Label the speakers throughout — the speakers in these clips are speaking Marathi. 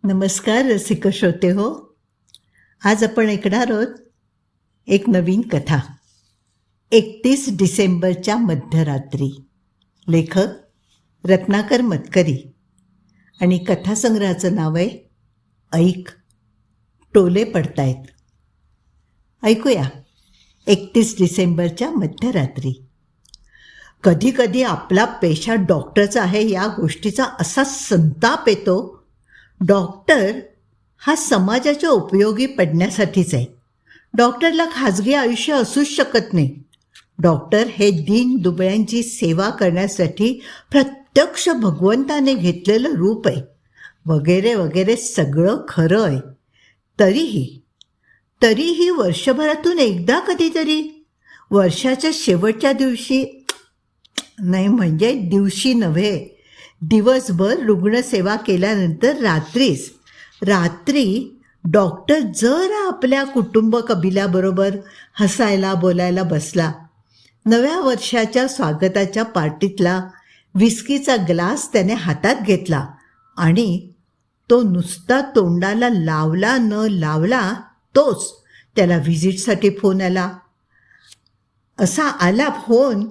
Speaker 1: नमस्कार रसिक श्रोते हो. आज आपण ऐकणार आहोत एक नवीन कथा. 31 डिसेंबरच्या मध्यरात्री. लेखक रत्नाकर मतकरी आणि कथासंग्रहाचं नाव आहे ऐक, टोले पडतायत. ऐकूया. 31 डिसेंबरच्या मध्यरात्री. कधी कधी आपला पेशा डॉक्टरचा आहे या गोष्टीचा असा संताप येतो. डॉक्टर हा समाजाच्या उपयोगी पडण्यासाठीच आहे. डॉक्टरला खाजगी आयुष्य असूच शकत नाही. डॉक्टर हे दीन दुबळ्यांची सेवा करण्यासाठी प्रत्यक्ष भगवंताने घेतलेलं रूप आहे, वगैरे वगैरे सगळं खरं आहे. तरीही वर्षभरातून एकदा कधीतरी, वर्षाच्या शेवटच्या दिवशी नाही, म्हणजे दिवशी नव्हे, दिवसभर रुग्णसेवा केल्यानंतर रात्री डॉक्टर जर आपल्या कुटुंब कबिल्याबरोबर हसायला बोलायला बसला. नव्या वर्षाच्या स्वागताच्या पार्टीतला विस्कीचा ग्लास त्याने हातात घेतला आणि तो नुसता तोंडाला लावला न लावला तोच त्याला व्हिजिटसाठी फोन आला. असा आला फोन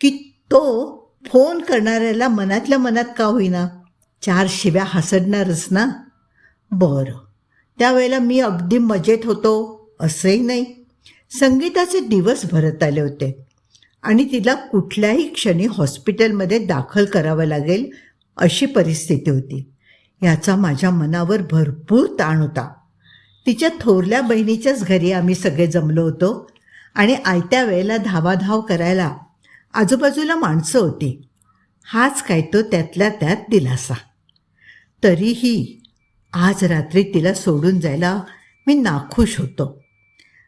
Speaker 1: की तो फोन करणाऱ्याला मनातल्या मनात का होईना 4 शिव्या हसडणारच ना. बरं, त्यावेळेला मी अगदी मजेत होतो असंही नाही. संगीताचे दिवस भरत आले होते आणि तिला कुठल्याही क्षणी हॉस्पिटलमध्ये दाखल करावं लागेल अशी परिस्थिती होती. याचा माझ्या मनावर भरपूर ताण होता. तिच्या थोरल्या बहिणीच्याच घरी आम्ही सगळे जमलो होतो आणि आयत्या वेळेला धावाधाव करायला आजूबाजूला माणसं होती. हाच काय तो त्यातल्या त्यात दिलासा. तरीही आज रात्री तिला सोडून जायला मी नाखुश होतो.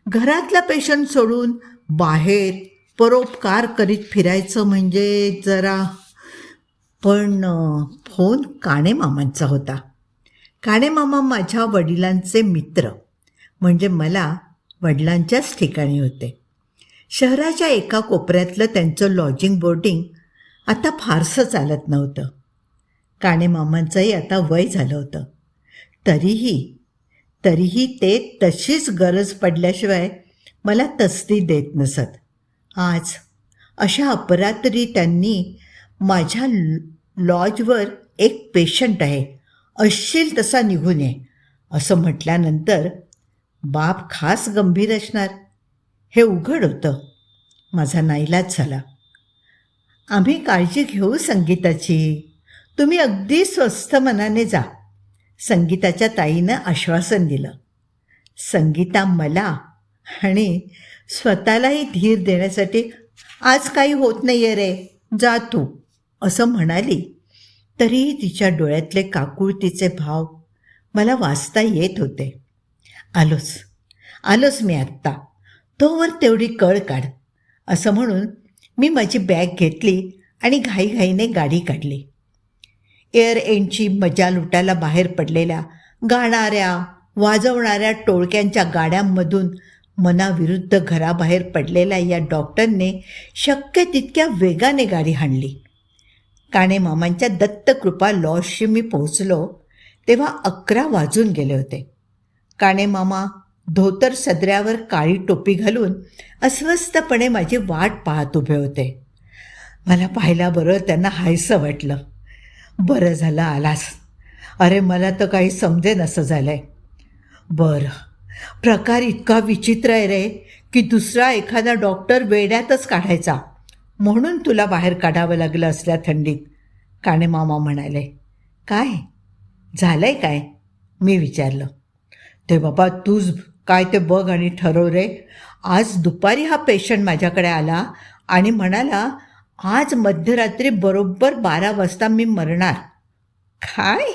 Speaker 1: घरातला पेशंट सोडून बाहेर परोपकार करीत फिरायचं म्हणजे जरा. पण फोन काणेमामांचा होता. काणेमामा माझ्या वडिलांचे मित्र, म्हणजे मला वडिलांच्याच ठिकाणी होते. शहराच्या एका कोपऱ्यातलं त्यांचं लॉजिंग बोर्डिंग आता फारसं चालत नव्हतं. काणेमामांचंही आता वय झालं होतं. तरीही ते तशीच गरज पडल्याशिवाय मला तसदी देत नसत. आज अशा अपरात्री त्यांनी माझ्या लॉजवर एक पेशंट आहे, असशील तसा निघून ये असं म्हटल्यानंतर बाप खास गंभीर असणार हे उघड होतं. माझा नाईलाज झाला. आम्ही काळजी घेऊ संगीताची, तुम्ही अगदी स्वस्थ मनाने जा, संगीताच्या ताईनं आश्वासन दिलं. संगीता मला आणि स्वतःलाही धीर देण्यासाठी आज काही होत नाही आहे रे, जा तू असं म्हणाली. तरीही तिच्या डोळ्यातले काकुळतीचे भाव मला वाचता येत होते. आलोच मी आत्ता, तोवर तेवढी कळ काढ असं म्हणून मी माझी बॅग घेतली आणि घाईघाईने गाडी काढली. एअर एंडची मजा लुटायला बाहेर पडलेल्या गाणाऱ्या वाजवणाऱ्या टोळक्यांच्या गाड्यांमधून मनाविरुद्ध घराबाहेर पडलेल्या या डॉक्टरने शक्य तितक्या वेगाने गाडी हाणली. काणेमामांच्या दत्तकृपा लॉजशी मी पोहोचलो तेव्हा 11 वाजून गेले होते. काणेमामा धोतर सदऱ्यावर काळी टोपी घालून अस्वस्थपणे माझी वाट पाहत उभे होते. मला पाहिल्याबरोबर त्यांना हायसं वाटलं. बरं झालं आलास. अरे मला तर काही समजेन असं झालं आहे. बरं, प्रकार इतका विचित्र आहे रे की दुसरा एखादा डॉक्टर वेड्यातच काढायचा, म्हणून तुला बाहेर काढावं लागलं असल्या थंडीत, काणेमामा म्हणाले. काय झालं आहे काय, मी विचारलं. ते बाबा तूच काय ते बघ आणि ठरव रे. आज दुपारी हा पेशंट माझ्याकडे आला आणि म्हणाला आज मध्यरात्री बरोबर 12 वाजता मी मरणार. काय?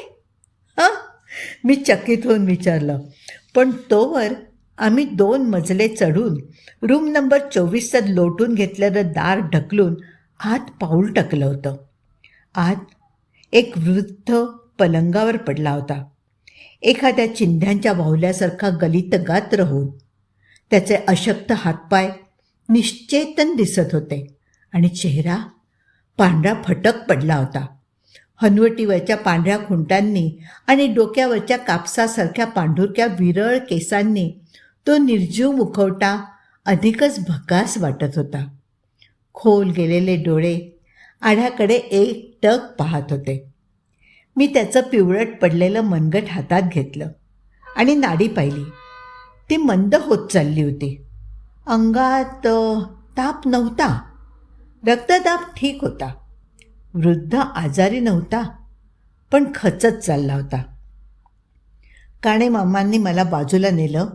Speaker 1: मी चकित होऊन विचारलं. पण तोवर आम्ही 2 मजले चढून रूम नंबर 24चा लोटून घेतलेलं दार ढकलून आत पाऊल टाकलं होतं. आत एक वृद्ध पलंगावर पडला होता. एखाद्या चिंध्यांच्या बाहुल्यासारखा गलित गात्र होऊन त्याचे अशक्त हातपाय निश्चेतन दिसत होते आणि चेहरा पांढरा फटक पडला होता. हनुवटीवरच्या पांढऱ्या खुंटांनी आणि डोक्यावरच्या कापसासारख्या पांढुरक्या विरळ केसांनी तो निर्जीव मुखवटा अधिकच भकास वाटत होता. खोल गेलेले डोळे आढ्याकडे एकटक पाहत होते. मी त्याचं पिवळट पडलेलं मनगट हातात घेतलं आणि नाडी पाहिली. ती मंद होत चालली होती. अंगात ताप नव्हता, रक्तदाब ठीक होता. वृद्ध आजारी नव्हता, पण खचत चालला होता. काणे मामांनी मला बाजूला नेलं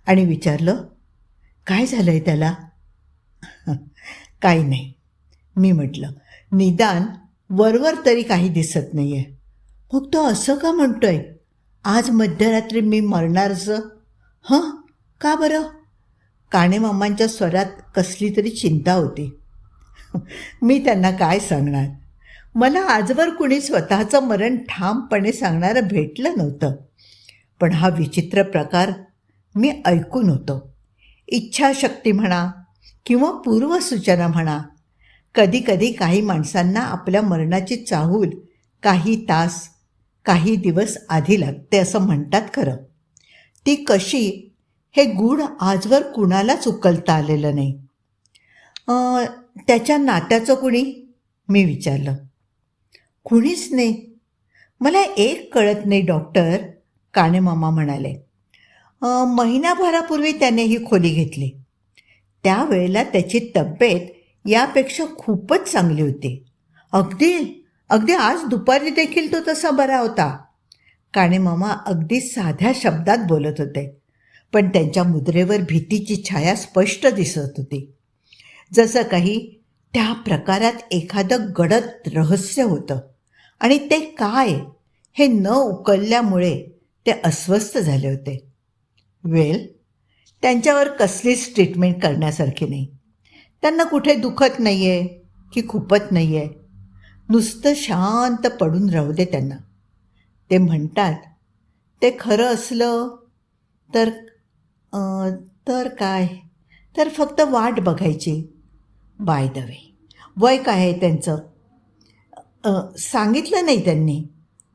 Speaker 1: आणि विचारलं, काय झालं आहे त्याला? काही नाही, मी म्हटलं. निदान वरवर तरी काही दिसत नाही आहे. मग तो असं का म्हणतोय, आज मध्यरात्री मी मरणारच? हं, का बरं? काणेमामांच्या स्वरात कसली तरी चिंता होती. मी त्यांना काय सांगणार? मला आजवर कुणी स्वतःचं मरण ठामपणे सांगणारं भेटलं नव्हतं. पण हा विचित्र प्रकार मी ऐकून होतो. इच्छाशक्ती म्हणा किंवा पूर्वसूचना म्हणा, कधीकधी काही माणसांना आपल्या मरणाची चाहूल काही तास, काही दिवस आधी लागते असं म्हणतात खरं. ती कशी हे गूढ आजवर कुणालाच उकलता आलेलं नाही. त्याच्या नात्याचं कुणी? मी विचारलं. कुणीच नाही. मला एक कळत नाही डॉक्टर, काणेमामा म्हणाले. महिनाभरापूर्वी त्याने ही खोली घेतली. त्यावेळेला त्याची तब्येत यापेक्षा खूपच चांगली होती. अगदी अगदी आज दुपारी देखील तो तसा बरा होता. काणेमामा अगदी साध्या शब्दात बोलत होते, पण त्यांच्या मुद्रेवर भीतीची छाया स्पष्ट दिसत होती. जसं काही त्या प्रकारात एखादं गडद रहस्य होतं आणि ते काय हे न उकलल्यामुळे ते अस्वस्थ झाले होते. वेल, त्यांच्यावर कसलीच ट्रीटमेंट करण्यासारखी नाही. त्यांना कुठे दुखत नाही आहे की खुपत नाही आहे. नुसतं शांत पडून राहू दे त्यांना. ते म्हणतात ते खरं असलं तर तर काय, तर फक्त वाट बघायची. बाय द वे, वय काय आहे त्यांचं? सांगितलं नाही त्यांनी.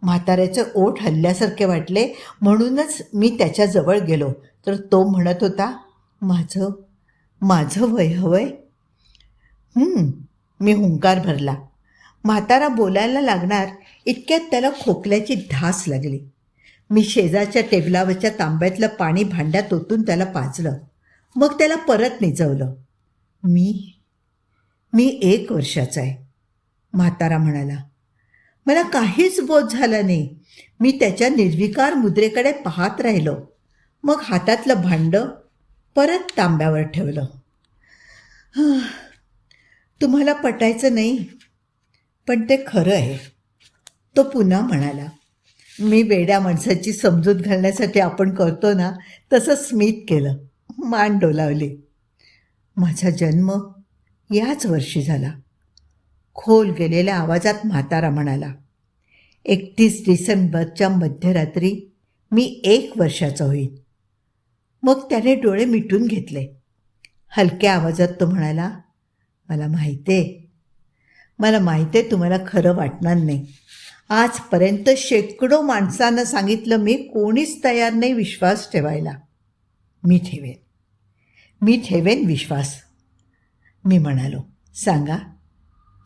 Speaker 1: म्हाताऱ्याचे ओठ हल्ल्यासारखे वाटले म्हणूनच मी त्याच्याजवळ गेलो तर तो म्हणत होता, माझं वय हवंय. मी हुंकार भरला. म्हातारा बोलायला लागणार इतक्यात त्याला खोकल्याची धास लागली. मी शेजारच्या टेबलावरच्या तांब्यातलं पाणी भांड्यात ओतून त्याला पाजलं. मग त्याला परत निजवलं. मी 1 वर्षाचा आहे, म्हातारा म्हणाला. मला काहीच बोध झाला नाही. मी त्याच्या निर्विकार मुद्रेकडे पाहत राहिलो. मग हातातलं भांडं परत तांब्यावर ठेवलं. तुम्हाला पटायचं नाही, पण ते खरं आहे, तो पुन्हा म्हणाला. मी वेड्या माणसाची समजूत घालण्यासाठी आपण करतो ना, तसं स्मित केलं, मान डोलावली. माझा जन्म याच वर्षी झाला. खोल गेलेल्या आवाजात म्हातारा म्हणाला. 31 डिसेंबरच्या मध्यरात्री मी 1 वर्षाचा होईल. मग त्याने डोळे मिटून घेतले. हलक्या आवाजात तो म्हणाला, मला माहिती आहे तुम्हाला खरं वाटणार नाही. आजपर्यंत शेकडो माणसांना सांगितलं मी, कोणीच तयार नाही विश्वास ठेवायला. मी ठेवेन विश्वास, मी म्हणालो.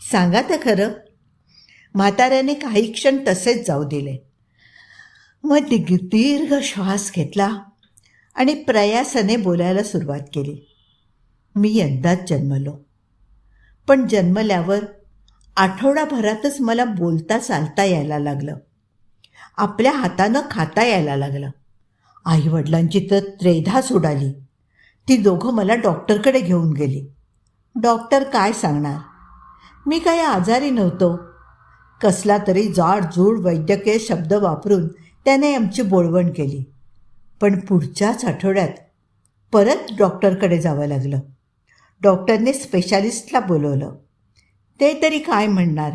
Speaker 1: सांगा तर खरं. म्हाताऱ्याने काही क्षण तसेच जाऊ दिले. मग दीर्घ श्वास घेतला आणि प्रयासाने बोलायला सुरुवात केली. मी यंदाच जन्मलो, पण जन्मल्यावर आठवडाभरातच मला बोलता चालता यायला लागलं. आपल्या हातानं खाता यायला लागलं. आईवडिलांची तर त्रेधाच उडाली. ती दोघं मला डॉक्टरकडे घेऊन गेली. डॉक्टर काय सांगणार, मी काही आजारी नव्हतो. कसला तरी जाडजूड वैद्यकीय शब्द वापरून त्याने आमची बोळवण केली. पण पुढच्याच आठवड्यात परत डॉक्टरकडे जावं लागलं. डॉक्टरने स्पेशालिस्टला बोलवलं. ते तरी काय म्हणणार,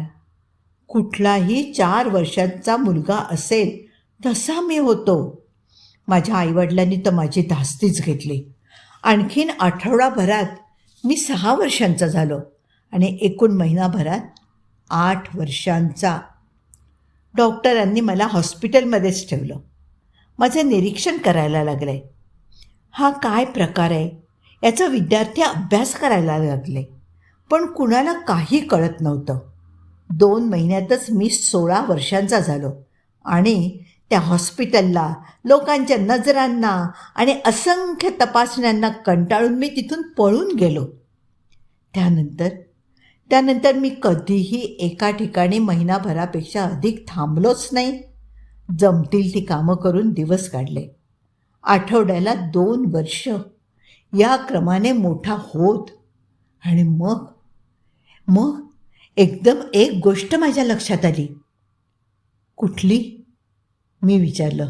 Speaker 1: कुठलाही 4 वर्षांचा मुलगा असेल तसा मी होतो. माझ्या आईवडिलांनी तर माझी धास्तीच घेतली. आणखीन आठवडाभरात मी 6 वर्षांचा झालो आणि एकूण महिनाभरात 8 वर्षांचा. डॉक्टरांनी मला हॉस्पिटलमध्येच ठेवलं. माझं निरीक्षण करायला लागले. हा काय प्रकार आहे याचा विद्यार्थी अभ्यास करायला लागले. पण कुणाला काही कळत नव्हतं. 2 महिन्यातच मी 16 वर्षांचा झालो आणि त्या हॉस्पिटलला, लोकांच्या नजरांना आणि असंख्य तपासण्यांना कंटाळून मी तिथून पळून गेलो. त्यानंतर मी कधीही एका ठिकाणी महिनाभरापेक्षा अधिक थांबलोच नाही. जमतील ती कामं करून दिवस काढले. आठवड्याला 2 वर्ष या क्रमाने मोठा होत आणि मग एकदम एक गोष्ट माझ्या लक्षात आली. कुठली? मी विचारलं.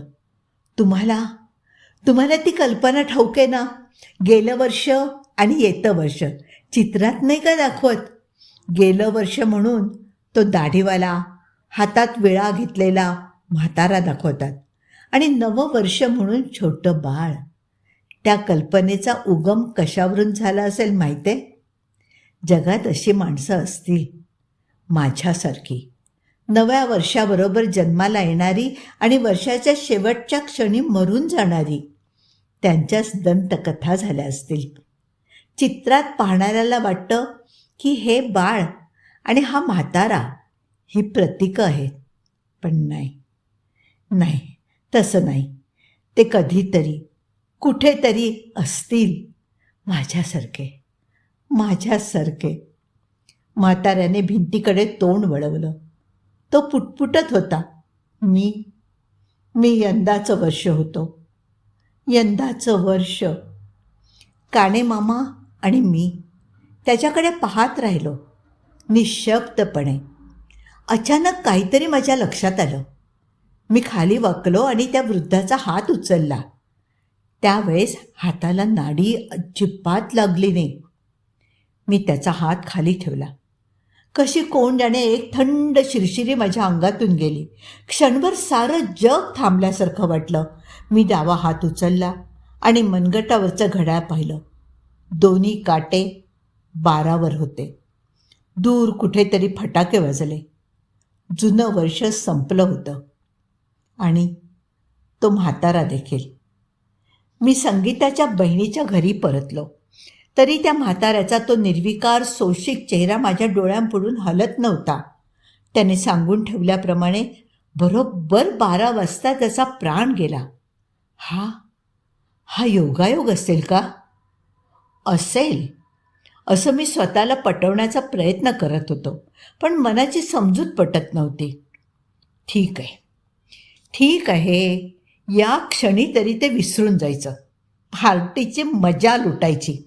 Speaker 1: तुम्हाला ती कल्पना ठाऊक आहे ना? गेलं वर्ष आणि येतं वर्ष चित्रात नाही का दाखवत? गेलं वर्ष म्हणून तो दाढीवाला, हातात विळा घेतलेला म्हातारा दाखवतात आणि नवं वर्ष म्हणून छोटं बाळ. त्या कल्पनेचा उगम कशावरून झाला असेल माहीत आहे? जगात अशी माणसं असतील माझ्यासारखी, नव्या वर्षाबरोबर जन्माला येणारी आणि वर्षाच्या शेवटच्या क्षणी मरून जाणारी. त्यांच्याच दंतकथा झाल्या असतील. चित्रात पाहणाऱ्याला वाटतं की हे बाळ आणि हा म्हातारा ही प्रतीकं आहेत. पण नाही, तसं नाही. ते कधीतरी कुठेतरी असतील माझ्यासारखे. म्हाताऱ्याने भिंतीकडे तोंड वळवलं. तो पुटपुटत होता. मी यंदाचं वर्ष होतो. यंदाचं वर्ष. काणे मामा आणि मी त्याच्याकडे पाहत राहिलो निःशब्दपणे. अचानक काहीतरी माझ्या लक्षात आलं. मी खाली वाकलो आणि त्या वृद्धाचा हात उचलला. त्यावेळेस हाताला नाडी अजिबात लागली नाही. मी त्याचा हात खाली ठेवला. कशी कोण जाणे एक थंड शिरशिरी माझ्या अंगातून गेली. क्षणभर सारं जग थांबल्यासारखं वाटलं. मी डावा हात उचलला आणि मनगटावरचं घड्याळ पाहिलं. दोन्ही काटे 12वर होते. दूर कुठेतरी फटाके वाजले. जुनं वर्ष संपलं होतं आणि तो म्हातारा देखील. मी संगीताच्या बहिणीच्या घरी परतलो तरी त्या म्हाताऱ्याचा तो निर्विकार सोशिक चेहरा माझ्या डोळ्यांपुढून हलत नव्हता. त्याने सांगून ठेवल्याप्रमाणे बरोबर 12 वाजता त्याचा प्राण गेला. हा योगायोग असेल का? असेल असं मी स्वतःला पटवण्याचा प्रयत्न करत होतो, पण मनाची समजूत पटत नव्हती. ठीक आहे, या क्षणी तरी ते विसरून जायचं. पार्टीची मजा लुटायची.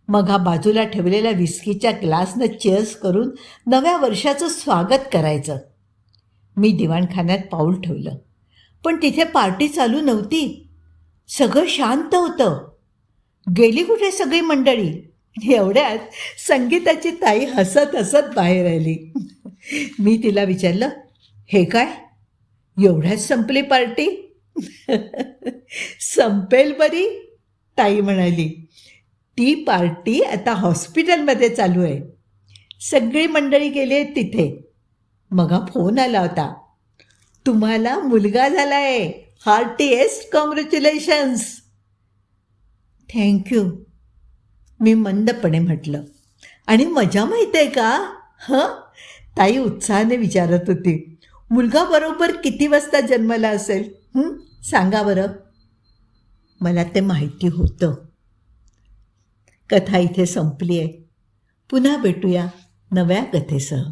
Speaker 1: मग हा बाजूला ठेवलेल्या विस्कीच्या ग्लासनं चेअर्स करून नव्या वर्षाचं स्वागत करायचं. मी दिवाणखान्यात पाऊल ठेवलं, पण तिथे पार्टी चालू नव्हती. सगळं शांत होतं. गेली कुठे सगळी मंडळी? एवढ्यात संगीताची ताई हसत हसत बाहेर आली. मी तिला विचारलं, हे काय, एवढ्यात संपली पार्टी? संपेल बरी, ताई म्हणाली. ती पार्टी आता हॉस्पिटलमध्ये चालू आहे. सगळी मंडळी गेली आहेत तिथे. मग हा फोन आला होता, तुम्हाला मुलगा झाला आहे, हार्टीएस्ट कॉंग्रॅच्युलेशन्स. थँक्यू, मी मंदपणे म्हटलं. आणि मजा माहीत आहे का? ताई उत्साहाने विचारत होती. मुलगा बरोबर किती वाजता जन्मला असेल? सांगा बरं. मला ते माहिती होतं. कथा इथे संपली आहे. पुन्हा भेटूया नव्या कथेसह.